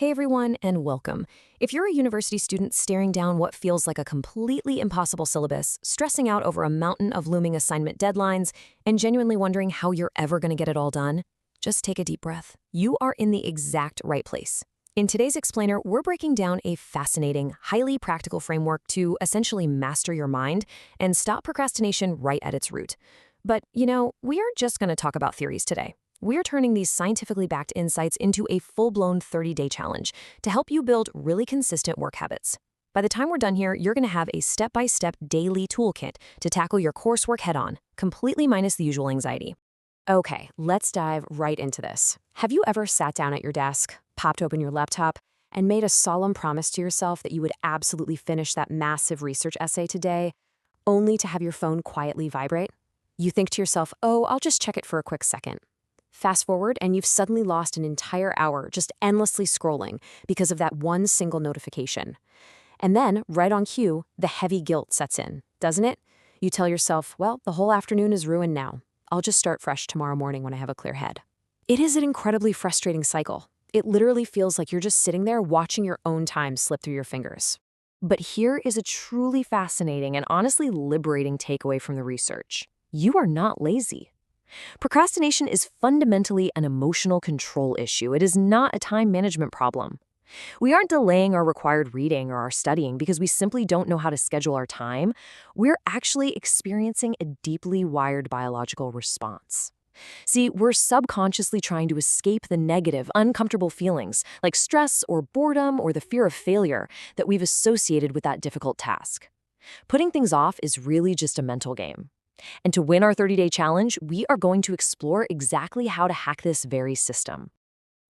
Hey everyone, and welcome. If you're a university student staring down what feels like a completely impossible syllabus, stressing out over a mountain of looming assignment deadlines, and genuinely wondering how you're ever going to get it all done, just take a deep breath. You are in the exact right place. In today's explainer, we're breaking down a fascinating, highly practical framework to essentially master your mind and stop procrastination right at its root. But, we aren't just going to talk about theories today. We're turning these scientifically backed insights into a full-blown 30-day challenge to help you build really consistent work habits. By the time we're done here, you're going to have a step-by-step daily toolkit to tackle your coursework head-on, completely minus the usual anxiety. Okay, let's dive right into this. Have you ever sat down at your desk, popped open your laptop, and made a solemn promise to yourself that you would absolutely finish that massive research essay today, only to have your phone quietly vibrate? You think to yourself, oh, I'll just check it for a quick second. Fast forward, and you've suddenly lost an entire hour just endlessly scrolling because of that one single notification. And then, right on cue, the heavy guilt sets in, doesn't it? You tell yourself, well, the whole afternoon is ruined now. I'll just start fresh tomorrow morning when I have a clear head. It is an incredibly frustrating cycle. It literally feels like you're just sitting there watching your own time slip through your fingers. But here is a truly fascinating and honestly liberating takeaway from the research. You are not lazy. Procrastination is fundamentally an emotional control issue. It is not a time management problem. We aren't delaying our required reading or our studying because we simply don't know how to schedule our time. We're actually experiencing a deeply wired biological response. See, we're subconsciously trying to escape the negative, uncomfortable feelings like stress or boredom or the fear of failure that we've associated with that difficult task. Putting things off is really just a mental game. And to win our 30-day challenge, we are going to explore exactly how to hack this very system.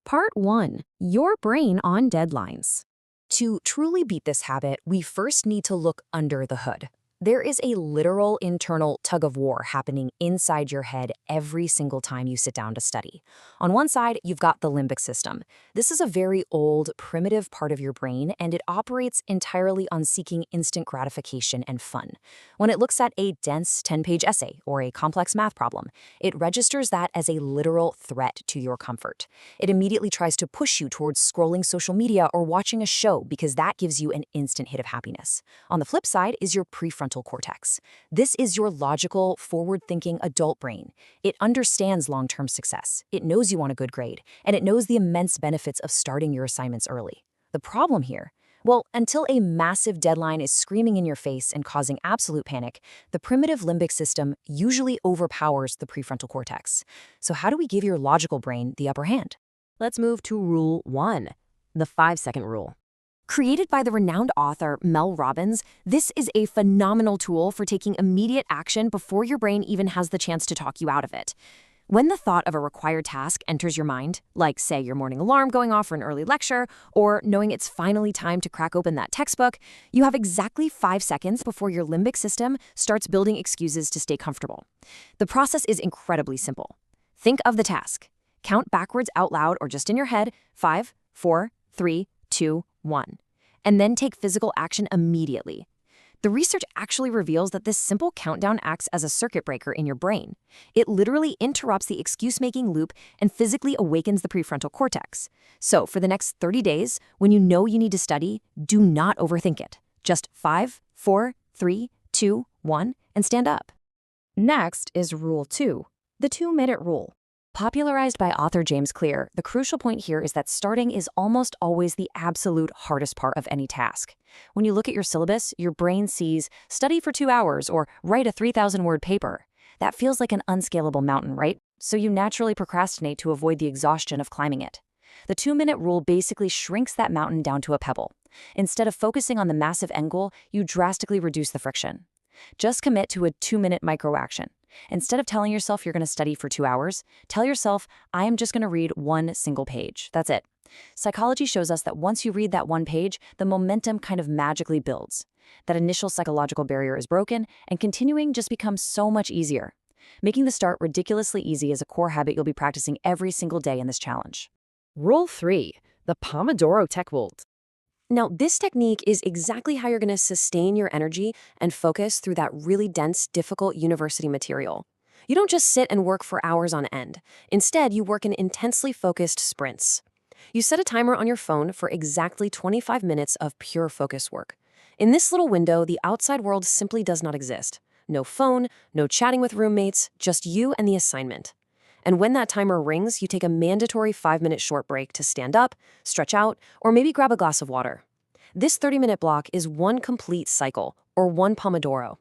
Part 1. Your brain on deadlines. To truly beat this habit, we first need to look under the hood. There is a literal internal tug-of-war happening inside your head every single time you sit down to study. On one side, you've got the limbic system. This is a very old, primitive part of your brain, and it operates entirely on seeking instant gratification and fun. When it looks at a dense 10-page essay or a complex math problem, it registers that as a literal threat to your comfort. It immediately tries to push you towards scrolling social media or watching a show because that gives you an instant hit of happiness. On the flip side is your prefrontal cortex. This is your logical, forward-thinking adult brain. It understands long-term success. It knows you want a good grade, and it knows the immense benefits of starting your assignments early. The problem here? Well, until a massive deadline is screaming in your face and causing absolute panic, the primitive limbic system usually overpowers the prefrontal cortex. So how do we give your logical brain the upper hand? Let's move to Rule 1, the 5-second rule. Created by the renowned author Mel Robbins, this is a phenomenal tool for taking immediate action before your brain even has the chance to talk you out of it. When the thought of a required task enters your mind, like, say, your morning alarm going off for an early lecture, or knowing it's finally time to crack open that textbook, you have exactly 5 seconds before your limbic system starts building excuses to stay comfortable. The process is incredibly simple. Think of the task. Count backwards out loud or just in your head, 5, 4, 3, 2, 1, and then take physical action immediately. The research actually reveals that this simple countdown acts as a circuit breaker in your brain. It literally interrupts the excuse-making loop and physically awakens the prefrontal cortex. So for the next 30 days, when you know you need to study, do not overthink it. Just 5, 4, 3, 2, 1, and stand up. Next is Rule 2, the 2-minute rule. Popularized by author James Clear, the crucial point here is that starting is almost always the absolute hardest part of any task. When you look at your syllabus, your brain sees study for 2 hours or write a 3,000-word paper. That feels like an unscalable mountain, right? So you naturally procrastinate to avoid the exhaustion of climbing it. The 2-minute rule basically shrinks that mountain down to a pebble. Instead of focusing on the massive end goal, you drastically reduce the friction. Just commit to a 2-minute micro-action. Instead of telling yourself you're going to study for 2 hours, tell yourself, I am just going to read one single page. That's it. Psychology shows us that once you read that one page, the momentum kind of magically builds. That initial psychological barrier is broken, and continuing just becomes so much easier. Making the start ridiculously easy is a core habit you'll be practicing every single day in this challenge. Rule 3, the Pomodoro technique. Now, this technique is exactly how you're going to sustain your energy and focus through that really dense, difficult university material. You don't just sit and work for hours on end. Instead, you work in intensely focused sprints. You set a timer on your phone for exactly 25 minutes of pure focus work. In this little window, the outside world simply does not exist. No phone, no chatting with roommates, just you and the assignment. And when that timer rings, you take a mandatory 5-minute short break to stand up, stretch out, or maybe grab a glass of water. This 30-minute block is one complete cycle, or one Pomodoro.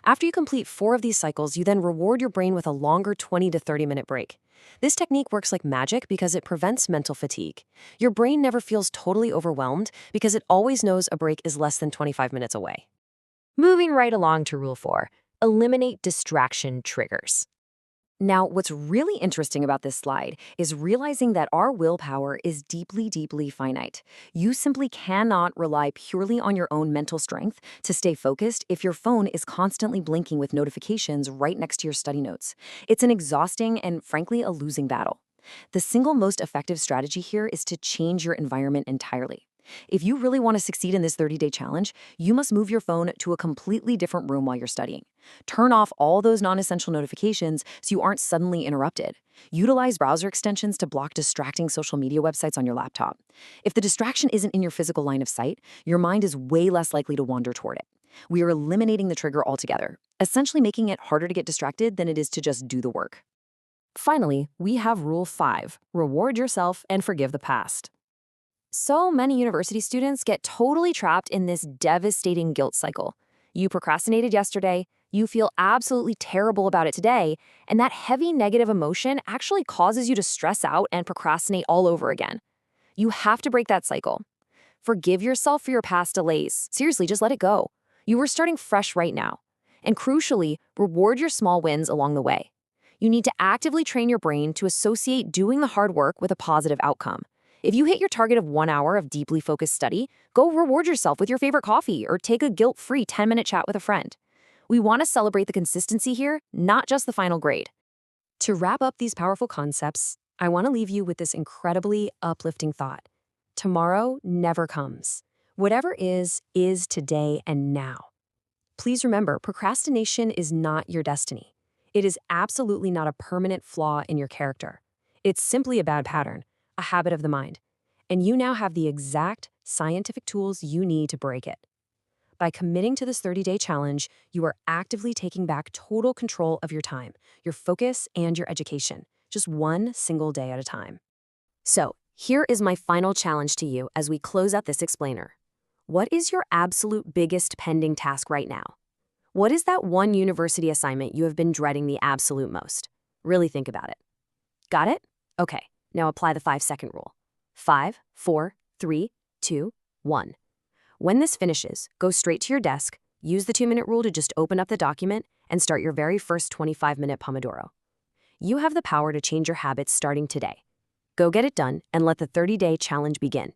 After you complete 4 of these cycles, you then reward your brain with a longer 20 to 30-minute break. This technique works like magic because it prevents mental fatigue. Your brain never feels totally overwhelmed because it always knows a break is less than 25 minutes away. Moving right along to Rule 4, eliminate distraction triggers. Now, what's really interesting about this slide is realizing that our willpower is deeply, deeply finite. You simply cannot rely purely on your own mental strength to stay focused if your phone is constantly blinking with notifications right next to your study notes. It's an exhausting and, frankly, a losing battle. The single most effective strategy here is to change your environment entirely. If you really want to succeed in this 30-day challenge, you must move your phone to a completely different room while you're studying. Turn off all those non-essential notifications so you aren't suddenly interrupted. Utilize browser extensions to block distracting social media websites on your laptop. If the distraction isn't in your physical line of sight, your mind is way less likely to wander toward it. We are eliminating the trigger altogether, essentially making it harder to get distracted than it is to just do the work. Finally, we have Rule 5, reward yourself and forgive the past. So many university students get totally trapped in this devastating guilt cycle. You procrastinated yesterday, you feel absolutely terrible about it today, and that heavy negative emotion actually causes you to stress out and procrastinate all over again. You have to break that cycle. Forgive yourself for your past delays. Seriously, just let it go. You are starting fresh right now. And crucially, reward your small wins along the way. You need to actively train your brain to associate doing the hard work with a positive outcome. If you hit your target of 1 hour of deeply focused study, go reward yourself with your favorite coffee or take a guilt-free 10-minute chat with a friend. We want to celebrate the consistency here, not just the final grade. To wrap up these powerful concepts, I want to leave you with this incredibly uplifting thought. Tomorrow never comes. Whatever is today and now. Please remember, procrastination is not your destiny. It is absolutely not a permanent flaw in your character. It's simply a bad pattern, a habit of the mind. And you now have the exact scientific tools you need to break it. By committing to this 30-day challenge, you are actively taking back total control of your time, your focus, and your education, just one single day at a time. So, here is my final challenge to you as we close out this explainer. What is your absolute biggest pending task right now? What is that one university assignment you have been dreading the absolute most? Really think about it. Got it? Okay, now apply the 5-second rule. 5, 4, 3, 2, 1. When this finishes, go straight to your desk, use the 2-minute rule to just open up the document, and start your very first 25-minute Pomodoro. You have the power to change your habits starting today. Go get it done and let the 30-day challenge begin.